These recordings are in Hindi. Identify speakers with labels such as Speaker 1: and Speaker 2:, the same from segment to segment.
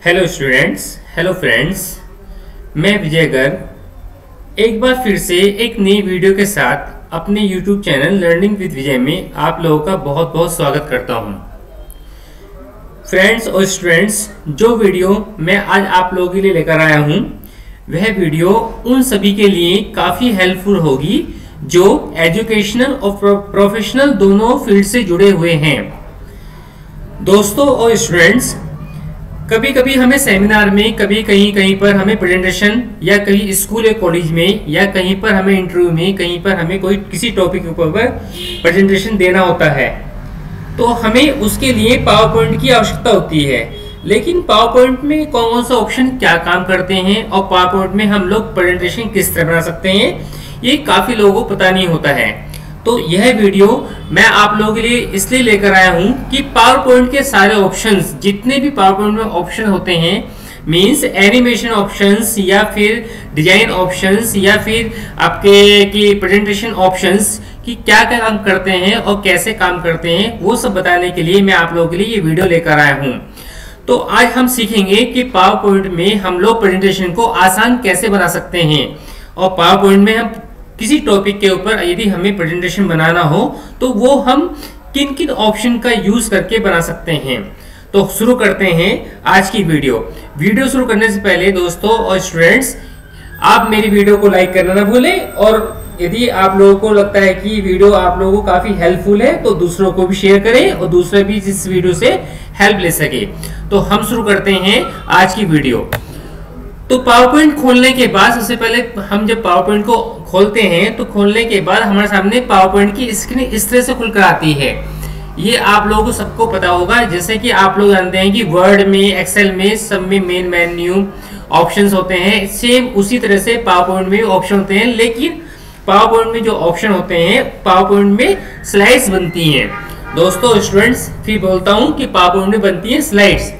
Speaker 1: हेलो स्टूडेंट्स, हेलो फ्रेंड्स, मैं विजय गर्ग एक बार फिर से एक नई वीडियो के साथ अपने YouTube चैनल लर्निंग विद विजय में आप लोगों का बहुत बहुत स्वागत करता हूं। फ्रेंड्स और स्टूडेंट्स, जो वीडियो मैं आज आप लोगों के लिए लेकर आया हूं, वह वीडियो उन सभी के लिए काफ़ी हेल्पफुल होगी जो एजुकेशनल और प्रोफेशनल दोनों फील्ड से जुड़े हुए हैं। दोस्तों और स्टूडेंट्स, कभी कभी हमें सेमिनार में, कभी कहीं पर हमें प्रेजेंटेशन या कहीं स्कूल या कॉलेज में या कहीं पर हमें इंटरव्यू में, कहीं पर हमें कोई किसी टॉपिक के ऊपर प्रेजेंटेशन देना होता है, तो हमें उसके लिए पावर पॉइंट की आवश्यकता होती है। लेकिन पावर पॉइंट में कौन कौन सा ऑप्शन क्या काम करते हैं और पावर पॉइंट में हम लोग प्रेजेंटेशन किस तरह बना सकते हैं, ये काफ़ी लोगों को पता नहीं होता है। तो यह वीडियो मैं आप लोगों के लिए इसलिए लेकर आया हूं कि पावर पॉइंट के सारे ऑप्शंस, जितने भी पावर पॉइंट में ऑप्शन होते हैं, मींस एनिमेशन ऑप्शंस या फिर डिजाइन ऑप्शंस या फिर आपके की प्रेजेंटेशन ऑप्शंस कि क्या क्या काम करते हैं और कैसे काम करते हैं, वो सब बताने के लिए मैं आप लोगों के लिए ये वीडियो लेकर आया हूँ। तो आज हम सीखेंगे कि पावर पॉइंट में हम लोग प्रेजेंटेशन को आसान कैसे बना सकते हैं और पावर पॉइंट में हम किसी टॉपिक के ऊपर यदि हमें प्रेजेंटेशन बनाना हो तो वो हम किन किन ऑप्शन का यूज करके बना सकते हैं। तो शुरू करते हैं आज की वीडियो शुरू करने से पहले दोस्तों और स्टूडेंट्स, आप मेरी वीडियो को लाइक करना ना भूलें और यदि आप लोगों को लगता है कि वीडियो आप लोगों को काफी हेल्पफुल है तो दूसरों को भी शेयर करें और दूसरे भी इस वीडियो से हेल्प ले सके। तो हम शुरू करते हैं आज की वीडियो। तो पावर पॉइंट खोलने के बाद सबसे पहले हम जब पावर पॉइंट को खोलते हैं तो खोलने के बाद हमारे सामने पावर पॉइंट की स्क्रीन इस तरह से खुलकर आती है। ये आप लोगों को सबको पता होगा, जैसे कि आप लोग जानते हैं कि वर्ड में, एक्सेल में, सब में मेन मेन्यू ऑप्शंस होते हैं, सेम उसी तरह से पावर पॉइंट में ऑप्शन होते हैं। लेकिन पावर पॉइंट में जो ऑप्शन होते हैं, पावर पॉइंट में स्लाइड्स बनती हैं। दोस्तों स्टूडेंट्स, फिर बोलता हूँ कि पावर पॉइंट में बनती है स्लाइड्स।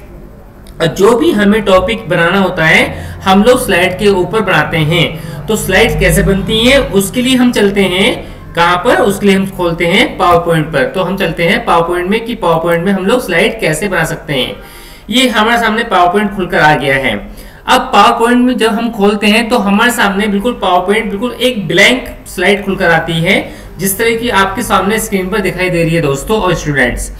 Speaker 1: जो भी हमें टॉपिक बनाना होता है हम लोग स्लाइड के ऊपर बनाते हैं। तो स्लाइड्स कैसे बनती हैं उसके लिए हम चलते हैं कहां पर, उसके लिए हम खोलते हैं पावर पॉइंट पर। तो हम चलते हैं पावर पॉइंट में कि पावर पॉइंट में हम लोग स्लाइड कैसे बना सकते हैं। ये हमारे सामने पावर पॉइंट खुलकर आ गया है। अब पावर पॉइंट में जब हम खोलते हैं तो हमारे सामने बिल्कुल पावर पॉइंट बिल्कुल एक ब्लैंक स्लाइड खुलकर आती है, जिस तरह की आपके सामने स्क्रीन पर दिखाई दे रही है। दोस्तों और स्टूडेंट्स,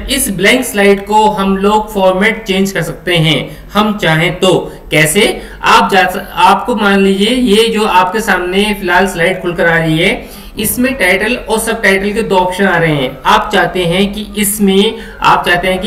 Speaker 1: इस ब्लैंक स्लाइड को हम लोग फॉर्मेट चेंज कर सकते हैं हम चाहें तो। कैसे? आपको मान लीजिए ये जो आपके सामने फिलहाल स्लाइड खुलकर आ रही है, इसमें टाइटल और सब टाइटल के दो ऑप्शन आ रहे हैं। आप चाहते हैं कि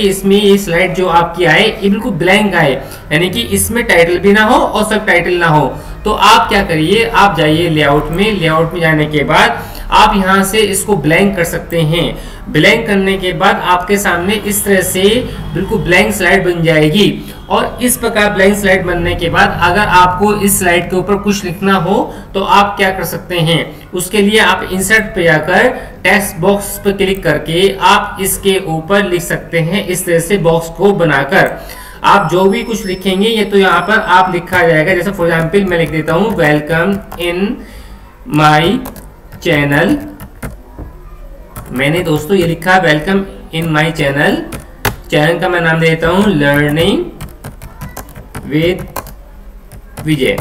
Speaker 1: इसमें ये स्लाइड जो आपकी आए ये बिल्कुल ब्लैंक आए, यानी कि इसमें टाइटल भी ना हो और सब टाइटल ना हो। तो आप क्या करिए, आप जाइए लेआउट में जाने के बाद आप यहां से इसको ब्लैंक कर सकते हैं। ब्लैंक करने के बाद आपके सामने इस तरह से बिल्कुल ब्लैंक स्लाइड बन जाएगी। और इस प्रकार ब्लैंक स्लाइड बनने के बाद अगर आपको इस स्लाइड के ऊपर कुछ लिखना हो तो आप क्या कर सकते हैं, उसके लिए आप इंसर्ट पे जाकर टेक्स्ट बॉक्स पर क्लिक करके आप इसके ऊपर लिख सकते हैं। इस तरह से बॉक्स को बनाकर आप जो भी कुछ लिखेंगे ये तो यहाँ पर आप लिखा जाएगा। जैसे फॉर एग्जाम्पल मैं लिख देता हूँ वेलकम इन माई चैनल। मैंने दोस्तों ये लिखा welcome in my channel. Channel का मैं नाम देता हूं लर्निंग विद विजय।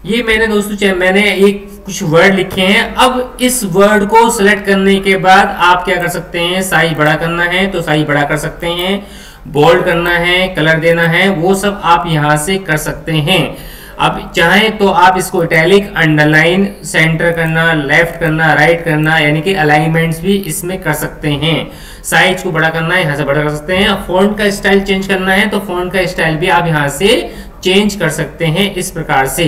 Speaker 1: ये मैंने दोस्तों मैंने एक कुछ वर्ड लिखे हैं। अब इस वर्ड को सिलेक्ट करने के बाद आप क्या कर सकते हैं, साइज बड़ा करना है तो साइज बड़ा कर सकते हैं, बोल्ड करना है, कलर देना है, वो सब आप यहां से कर सकते हैं। अब चाहें तो आप इसको इटैलिक, अंडरलाइन, सेंटर करना, लेफ्ट करना, राइट करना, यानी कि अलाइनमेंट्स भी इसमें कर सकते हैं। साइज को बड़ा करना है, यहाँ से बड़ा कर सकते हैं। फॉन्ट का स्टाइल चेंज करना है तो फॉन्ट का स्टाइल भी आप यहाँ से चेंज कर सकते हैं। इस प्रकार से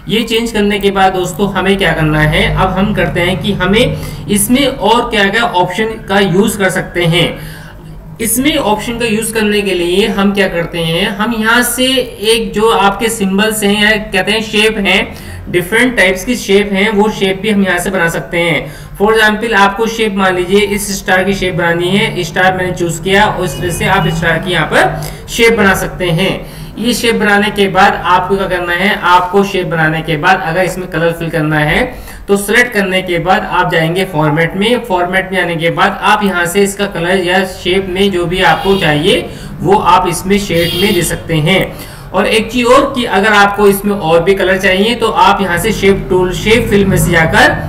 Speaker 1: ये चेंज करने के बाद दोस्तों हमें क्या करना है, अब हम करते हैं कि हमें इसमें और क्या क्या ऑप्शन का यूज कर सकते हैं। इसमें ऑप्शन का यूज करने के लिए हम क्या करते हैं, हम यहाँ से एक जो आपके सिंबल्स हैं या कहते हैं शेप हैं, डिफरेंट टाइप्स की शेप हैं, वो शेप भी हम यहाँ से बना सकते हैं। फॉर एग्जाम्पल आपको शेप मान लीजिए इस स्टार की शेप बनानी है, स्टार मैंने चूज किया और इस तरह से आप स्टार की यहाँ पर शेप बना सकते हैं। ये शेप बनाने के बाद आपको क्या करना है, आपको शेप बनाने के बाद अगर इसमें कलर फिल करना है तो सिलेक्ट करने के बाद आप जाएंगे फॉर्मेट में आने के बाद आप यहां से इसका कलर या शेप में जो भी आपको चाहिए वो आप इसमें शेड में दे सकते हैं। और एक चीज और कि अगर आपको इसमें और भी कलर चाहिए तो आप यहाँ से शेप टूल, शेप फिल में से जाकर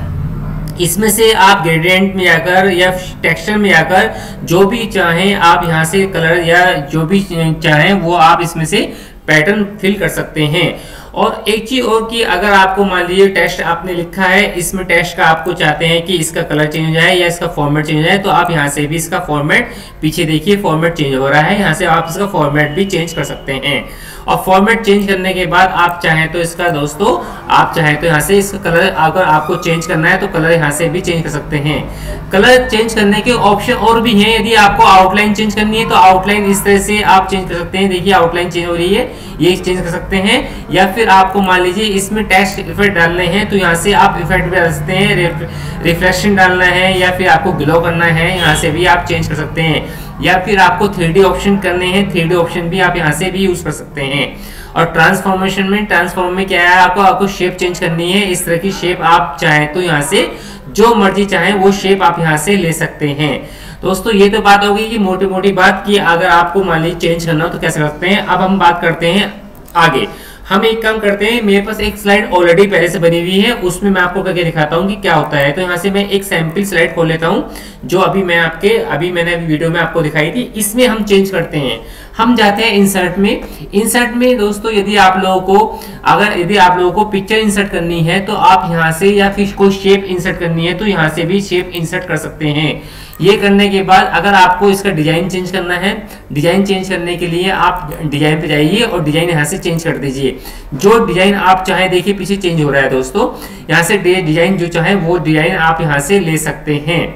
Speaker 1: इसमें से आप ग्रेडियंट में जाकर या टेक्सचर में जाकर जो भी चाहें आप यहाँ से कलर या जो भी चाहें वो आप इसमें से पैटर्न फिल कर सकते हैं। और एक चीज और कि अगर आपको मान लीजिए टेक्स्ट आपने लिखा है, इसमें टेक्स्ट का आपको चाहते हैं कि इसका कलर चेंज हो जाए या इसका फॉर्मेट चेंज हो जाए, तो आप यहाँ से भी इसका फॉर्मेट, पीछे देखिए फॉर्मेट चेंज हो रहा है, यहाँ से आप इसका फॉर्मेट भी चेंज कर सकते हैं। और फॉर्मेट चेंज करने के बाद आप चाहें तो इसका दोस्तों, आप चाहें तो यहाँ से इसका कलर अगर आपको चेंज करना है तो कलर यहाँ से भी चेंज कर सकते हैं। कलर चेंज करने के ऑप्शन और भी हैं। यदि आपको आउटलाइन चेंज करनी है तो आउटलाइन इस तरह से आप चेंज कर सकते हैं। देखिए आउटलाइन चेंज हो रही है, ये चेंज कर सकते हैं। या फिर आपको मान लीजिए इसमें टेक्स्ट इफेक्ट डालने हैं तो यहाँ से आप इफेक्ट भी डाल सकते हैं। रिफ्लेक्शन डालना है या फिर आपको ग्लो करना है, यहाँ से भी आप चेंज कर सकते हैं। या फिर आपको 3D ऑप्शन करने हैं, 3D ऑप्शन भी आप यहाँ से भी यूज कर सकते हैं। और ट्रांसफॉर्मेशन में, ट्रांसफॉर्म में क्या है, आपको शेप चेंज करनी है। इस तरह की शेप आप चाहें तो यहाँ से जो मर्जी चाहें वो शेप आप यहाँ से ले सकते हैं। दोस्तों ये तो बात होगी कि मोटी मोटी बात की अगर आपको मान लीजिए चेंज करना हो तो कैसे करते हैं। अब हम बात करते हैं आगे। हम एक काम करते हैं, मेरे पास एक स्लाइड ऑलरेडी पहले से बनी हुई है, उसमें मैं आपको करके दिखाता हूँ कि क्या होता है। तो यहाँ से मैं एक सैंपल स्लाइड खोल लेता हूँ जो अभी मैंने वीडियो में आपको दिखाई थी। इसमें हम चेंज करते हैं, हम जाते हैं इंसर्ट में। इंसर्ट में दोस्तों यदि आप लोगों को पिक्चर इंसर्ट करनी है तो आप यहाँ से, या फिर कोई शेप इंसर्ट करनी है तो यहाँ से भी शेप इंसर्ट कर सकते हैं। ये करने के बाद अगर आपको इसका डिजाइन चेंज करना है, डिजाइन चेंज करने के लिए आप डिजाइन पे जाइए और डिजाइन यहाँ से चेंज कर दीजिए। जो डिजाइन आप चाहे, देखिए पीछे चेंज हो रहा है दोस्तों, यहाँ से डिजाइन जो चाहे वो डिजाइन आप यहाँ से ले सकते हैं।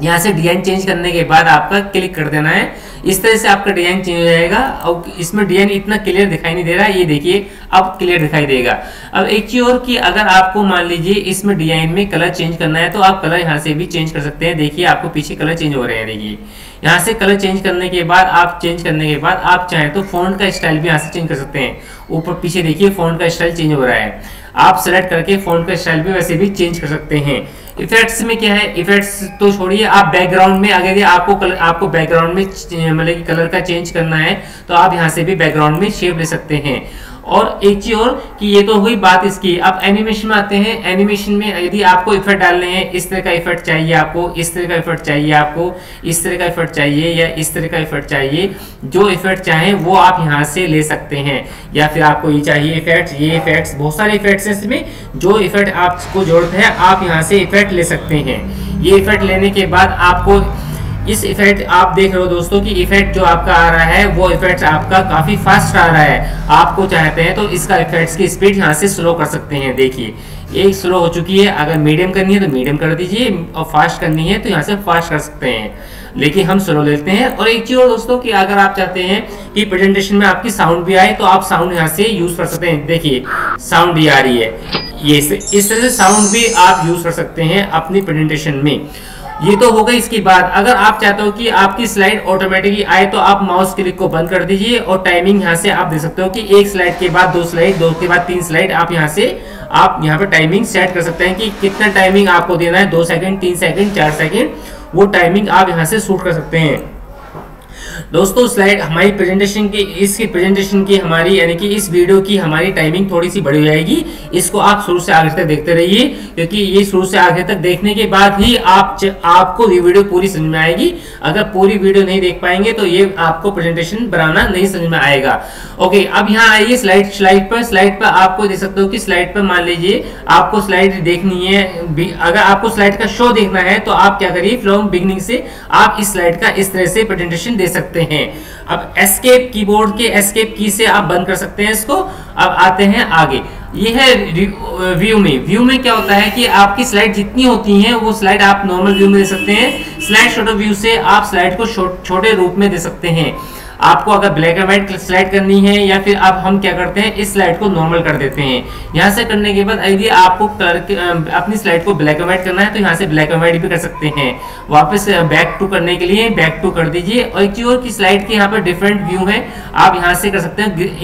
Speaker 1: यहाँ से डिजाइन चेंज करने के बाद आपका क्लिक कर देना है, इस तरह से आपका डिजाइन चेंज हो जाएगा। और इसमें डिजाइन इतना क्लियर दिखाई नहीं दे रहा है, ये देखिए अब क्लियर दिखाई देगा। अब एक चीज और कि अगर आपको मान लीजिए इसमें डिजाइन में कलर चेंज करना है तो आप कलर यहाँ से भी चेंज कर सकते हैं। देखिए आपको पीछे कलर चेंज हो रहे हैं, देखिए यहाँ से कलर चेंज करने के बाद आप चाहें तो फॉन्ट का स्टाइल भी यहाँ से चेंज कर सकते हैं। ऊपर पीछे देखिए फॉन्ट का स्टाइल चेंज हो रहा है, आप सेलेक्ट करके फॉन्ट का स्टाइल भी वैसे भी चेंज कर सकते हैं। इफेक्ट्स में क्या है, इफेक्ट्स तो छोड़िए, आप बैकग्राउंड में अगर आपको बैकग्राउंड में मतलब कि कलर का चेंज करना है तो आप यहाँ से भी बैकग्राउंड में शेप ले सकते हैं। और एक चीज और कि ये तो हुई बात इसकी। अब एनिमेशन में आते हैं। एनिमेशन में यदि आपको इफेक्ट डालने हैं, इस तरह का इफेक्ट चाहिए आपको, इस तरह का इफेक्ट चाहिए आपको, इस तरह का इफेक्ट चाहिए या इस तरह का इफेक्ट चाहिए, जो इफेक्ट चाहें वो आप यहाँ से ले सकते हैं। या फिर आपको ये चाहिए इफेक्ट, ये इफेक्ट्स, बहुत सारे इफेक्ट्स हैं इसमें, जो इफेक्ट आपको जरूरत है आप यहाँ से इफेक्ट ले सकते हैं। ये इफेक्ट लेने के बाद आपको इस इफेक्ट, आप देख रहे हो दोस्तों कि इफेक्ट जो आपका आ रहा है वो इफेक्ट आपका काफी फास्ट आ रहा है। आपको चाहते हैं तो इसका इफेक्ट्स की स्पीड यहाँ से स्लो कर सकते हैं। देखिए एक स्लो हो चुकी है, अगर मीडियम करनी है तो मीडियम कर दीजिए और फास्ट करनी है तो यहाँ से फास्ट कर सकते हैं, लेकिन हम स्लो लेते हैं। और एक चीज और दोस्तों कि अगर आप चाहते हैं कि प्रेजेंटेशन में आपकी साउंड भी आए तो आप साउंड यहाँ से यूज कर सकते हैं। देखिए साउंड भी आ रही है, ये इस तरह से साउंड भी आप यूज कर सकते हैं अपनी प्रेजेंटेशन में। ये तो हो गई। इसके बाद अगर आप चाहते हो कि आपकी स्लाइड ऑटोमेटिकली आए तो आप माउस क्लिक को बंद कर दीजिए और टाइमिंग यहाँ से आप देख सकते हो कि एक स्लाइड के बाद 2 स्लाइड, 2 के बाद 3 स्लाइड, आप यहाँ पे टाइमिंग सेट कर सकते हैं कि कितना टाइमिंग आपको देना है, 2 सेकंड, 3 सेकंड, 4 सेकंड, वो टाइमिंग आप यहाँ से शूट कर सकते हैं। दोस्तों स्लाइड हमारी प्रेजेंटेशन की हमारी यानी कि इस वीडियो की हमारी टाइमिंग थोड़ी सी बड़ी हो जाएगी। इसको आप शुरू से आगे तक देखते रहिए, क्योंकि ये शुरू से आगे तक देखने के बाद ही आपको ये वीडियो पूरी समझ में आएगी। अगर पूरी वीडियो नहीं देख पाएंगे तो ये आपको प्रेजेंटेशन बनाना नहीं समझ में आएगा। ओके, अब यहाँ आइए स्लाइड पर आपको देख सकते हो कि स्लाइड पर मान लीजिए आपको स्लाइड देखनी है। अगर आपको स्लाइड का शो देखना है तो आप क्या करिए, फ्रॉम बिगिनिंग से आप इस स्लाइड का इस तरह से प्रेजेंटेशन दे सकते हैं। अब एस्केप, कीबोर्ड के एस्केप की से आप बंद कर सकते हैं इसको। अब आते हैं आगे, ये है व्यू में क्या होता है कि आपकी स्लाइड जितनी होती हैं वो स्लाइड आप नॉर्मल व्यू में दे सकते हैं। स्लाइड शॉर्ट व्यू से आप स्लाइड को छोटे रूप में दे सकते हैं। आपको अगर ब्लैक एंड व्हाइट स्लाइड करनी है या फिर अब हम क्या करते हैं, इस स्लाइड को नॉर्मल कर देते हैं। यहाँ से करने के बाद यदि आपको अपनी स्लाइड को ब्लैक एंड व्हाइट करना है तो यहाँ से ब्लैक एंड व्हाइट भी कर सकते हैं। वापस बैक टू करने के लिए बैक टू कर दीजिए। और एक चीज और की स्लाइड के यहाँ पर डिफरेंट व्यू है, आप यहाँ से कर सकते हैं।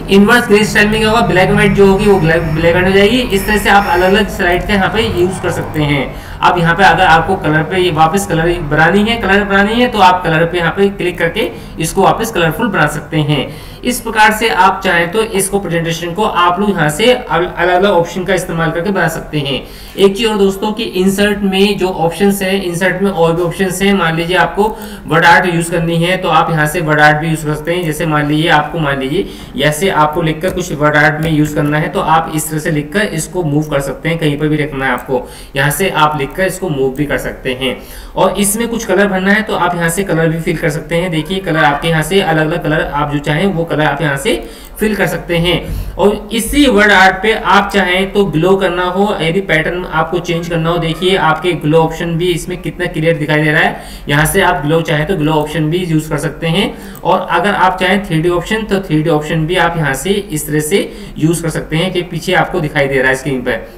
Speaker 1: इनवर्स ग्रे स्टाइल में क्या होगा, ब्लैक एंड व्हाइट जो होगी वो ब्लैक एंड हो जाएगी। इस तरह से आप अलग अलग स्लाइड का यहाँ पे यूज कर सकते हैं। अब यहाँ पे अगर आपको कलर पे वापस कलर बनानी है तो आप कलर पे यहाँ पे क्लिक करके इसको वापस कलरफुल बना सकते हैं। इस प्रकार से आप चाहें तो इसको प्रेजेंटेशन को आप लोग यहाँ से अलग अलग ऑप्शन का इस्तेमाल करके बना सकते हैं। एक चीज और दोस्तों कि इंसर्ट में जो ऑप्शंस है, इंसर्ट में और भी ऑप्शंस हैं। मान लीजिए आपको वर्ड आर्ट यूज करनी है तो आप यहाँ से वर्ड आर्ट भी यूज कर सकते हैं। जैसे मान लीजिए जैसे आपको लिखकर कुछ वर्ड आर्ट में यूज करना है तो आप इस तरह से लिखकर इसको मूव कर सकते हैं। कहीं पर भी रखना है आपको, यहाँ से आप लिखकर इसको मूव भी कर सकते हैं। और इसमें कुछ कलर भरना है तो आप यहाँ से कलर भी फिल कर सकते हैं। देखिए कलर आपके यहाँ से अलग अलग कलर आप जो चाहें वो कलर आप यहाँ से फिल कर सकते हैं। और इसी वर्ड आर्ट पे आप चाहें तो ग्लो करना हो, यदि पैटर्न आपको चेंज करना हो, देखिए आपके ग्लो ऑप्शन भी इसमें कितना क्लियर दिखाई दे रहा है। यहाँ से आप ग्लो चाहें तो ग्लो ऑप्शन भी यूज कर सकते हैं। और अगर आप चाहें 3D ऑप्शन तो 3D ऑप्शन भी आप यहाँ से इस तरह से यूज कर सकते हैं कि पीछे आपको दिखाई दे रहा है स्क्रीन पर।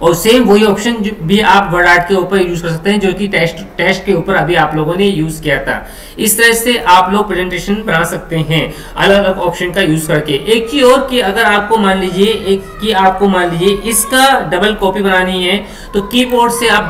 Speaker 1: और सेम वही ऑप्शन भी आप वर्ड आर्ट के ऊपर यूज कर सकते हैं जो कि टेस्ट के ऊपर अभी आप लोगों ने यूज किया था। इस तरह से आप लोग प्रेजेंटेशन बना सकते हैं अलग अलग ऑप्शन का यूज करके। एक चीज और कि अगर आपको मान लीजिए इसका डबल कॉपी बनानी है तो कीबोर्ड से आप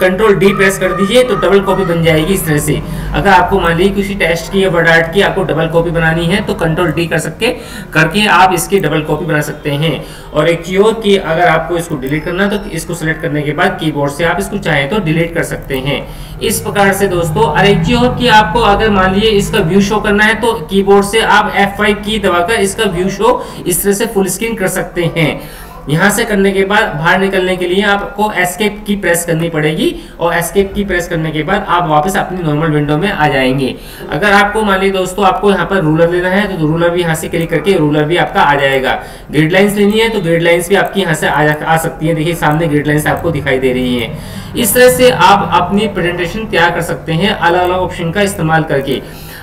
Speaker 1: कंट्रोल डी प्रेस कर दीजिए तो डबल कॉपी बन जाएगी इस तरह से। अगर आपको मान लीजिए किसी टेस्ट की या वर्ड आर्ट की आपको डबल कॉपी बनानी है तो कंट्रोल डी करके आप इसकी डबल कॉपी बना सकते हैं। और एक चीज और कि अगर आपको इसको डिलीट करना तो इसको सिलेक्ट करने के बाद कीबोर्ड से आप इसको चाहें तो डिलीट कर सकते हैं। इस प्रकार से दोस्तों। और एक चीज और कि आपको अगर मान लीजिए इसका व्यू शो करना है तो कीबोर्ड से आप F5 की दबाकर इसका व्यू शो इस तरह से फुल स्क्रीन कर सकते हैं। यहाँ से करने के बाद बाहर निकलने के लिए आपको एस्केप की प्रेस करनी पड़ेगी और एस्केप की प्रेस करने के बाद आप वापस अपनी नॉर्मल विंडो में आ जाएंगे। अगर आपको मान लीजिए दोस्तों आपको यहाँ पर रूलर लेना है तो रूलर भी यहाँ से क्लिक करके रूलर भी आपका आ जाएगा। ग्रिड लाइंस लेनी है तो ग्रिड लाइंस भी आपकी यहाँ से आ सकती है। देखिए सामने ग्रिड लाइंस आपको दिखाई दे रही है। इस तरह से आप अपनी प्रेजेंटेशन तैयार कर सकते हैं अलग अलग ऑप्शन का इस्तेमाल करके।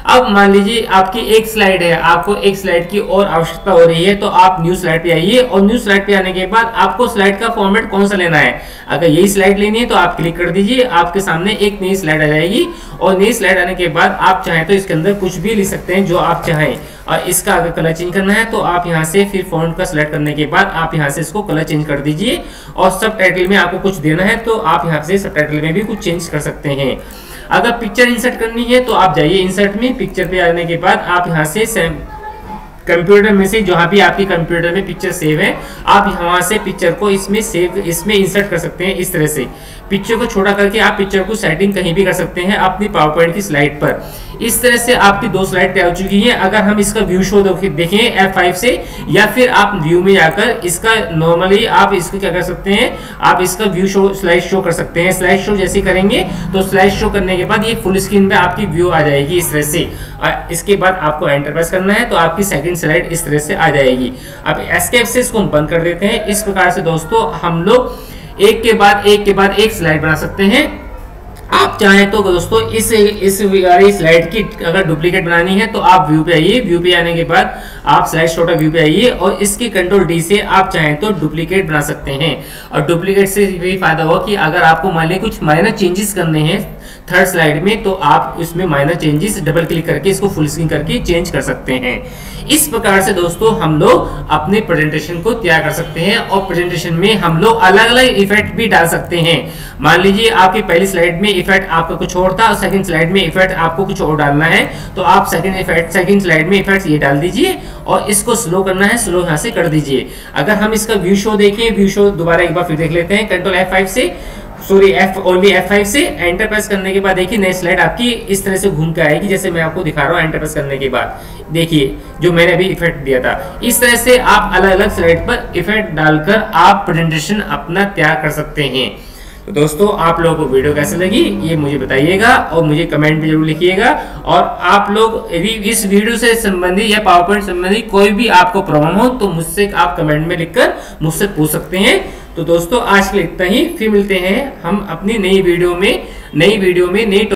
Speaker 1: अब मान लीजिए आपकी एक स्लाइड है, आपको एक स्लाइड की और आवश्यकता हो रही है तो आप न्यू स्लाइड पे आइए और न्यू स्लाइड पे आने के बाद आपको स्लाइड का फॉर्मेट कौन सा लेना है। अगर यही स्लाइड लेनी है तो आप क्लिक कर दीजिए, आपके सामने एक नई स्लाइड आ जाएगी। और नई स्लाइड आने के बाद आप चाहें तो इसके अंदर कुछ भी लिख सकते हैं जो आप चाहें। और इसका अगर कलर चेंज करना है तो आप यहाँ से फिर फॉन्ट का सिलेक्ट करने के बाद आप यहाँ से इसको कलर चेंज कर दीजिए। और सब टाइटल में आपको कुछ देना है तो आप यहाँ से सब टाइटल में भी कुछ चेंज कर सकते हैं। अगर पिक्चर इंसर्ट करनी है तो आप जाइए इंसर्ट में, पिक्चर पे आने के बाद आप यहाँ से कंप्यूटर में से जहाँ भी आपकी कंप्यूटर में पिक्चर सेव है आप यहाँ से पिक्चर को इसमें इंसर्ट कर सकते हैं। इस तरह से पिक्चर को छोटा करके आप पिक्चर को सेटिंग कहीं भी कर सकते हैं अपनी पावर पॉइंट की स्लाइड पर। इस तरह से आपकी दो स्लाइड तैयार हो चुकी है। अगर हम इसका व्यू शो देखें F5 से या फिर आप व्यू में जाकर इसका नॉर्मली आप इसको क्या कर सकते हैं, आप इसका व्यू शो स्लाइड शो कर सकते हैं। स्लाइड शो जैसे करेंगे तो स्लाइड शो करने के बाद ये फुल स्क्रीन पे आपकी व्यू आ जाएगी इस तरह से। और इसके बाद आपको एंटर प्रेस करना है तो आपकी सेकंड स्लाइड इस तरह से आ जाएगी। अब एस्केप से इसको हम बंद कर देते हैं। इस प्रकार से दोस्तों हम लोग एक के बाद एक स्लाइड बना सकते हैं। आप चाहें तो दोस्तों इस वाली स्लाइड की अगर डुप्लीकेट बनानी है तो आप व्यू पे आइए, व्यू पे आने के बाद आप स्लाइड शॉट व्यू पे आइए और इसके कंट्रोल डी से आप चाहें तो डुप्लीकेट बना सकते हैं। और डुप्लीकेट से ये फायदा हुआ कि अगर आपको मान लीजिए कुछ माइनर चेंजेस करने हैं थर्ड स्लाइड में तो आप उसमें माइनर चेंजेस डबल क्लिक करके इसको फुल स्क्रीन करके चेंज कर सकते हैं। इस प्रकार से दोस्तों हम लोग अपने प्रेजेंटेशन को तैयार कर सकते हैं। और प्रेजेंटेशन में हम लोग अलग अलग इफेक्ट भी डाल सकते हैं। मान लीजिए आपकी पहली स्लाइड में इफेक्ट आपका कुछ और था और सेकंड स्लाइड में इफेक्ट आपको कुछ और डालना है तो आप सेकंड स्लाइड में इफेक्ट ये डाल दीजिए और इसको स्लो करना है, स्लो यहाँ से कर दीजिए। अगर हम इसका व्यू शो देखें, व्यू शो दोबारा एक बार फिर देख लेते हैं कंट्रोल F5 से, सॉरी ओनली F5 से एंटर प्रेस करने के बाद देखिए नई स्लाइड आपकी इस तरह से घूम के आएगी जैसे मैं आपको दिखा रहा हूँ। एंटर प्रेस करने के बाद देखिए जो मैंने अभी इफेक्ट दिया था। इस तरह से आप अलग अलग स्लाइड पर इफेक्ट डालकर आप प्रेजेंटेशन अपना तैयार कर सकते हैं। तो दोस्तों आप लोगों को वीडियो कैसे लगी ये मुझे बताइएगा और मुझे कमेंट में जरूर लिखिएगा। और आप लोग यदि इस वीडियो से संबंधित या पावर पॉइंट संबंधी कोई भी आपको प्रॉब्लम हो तो मुझसे आप कमेंट में लिखकर मुझसे पूछ सकते हैं। तो दोस्तों आज के लिए इतना ही, फिर मिलते हैं हम अपनी नई वीडियो में नई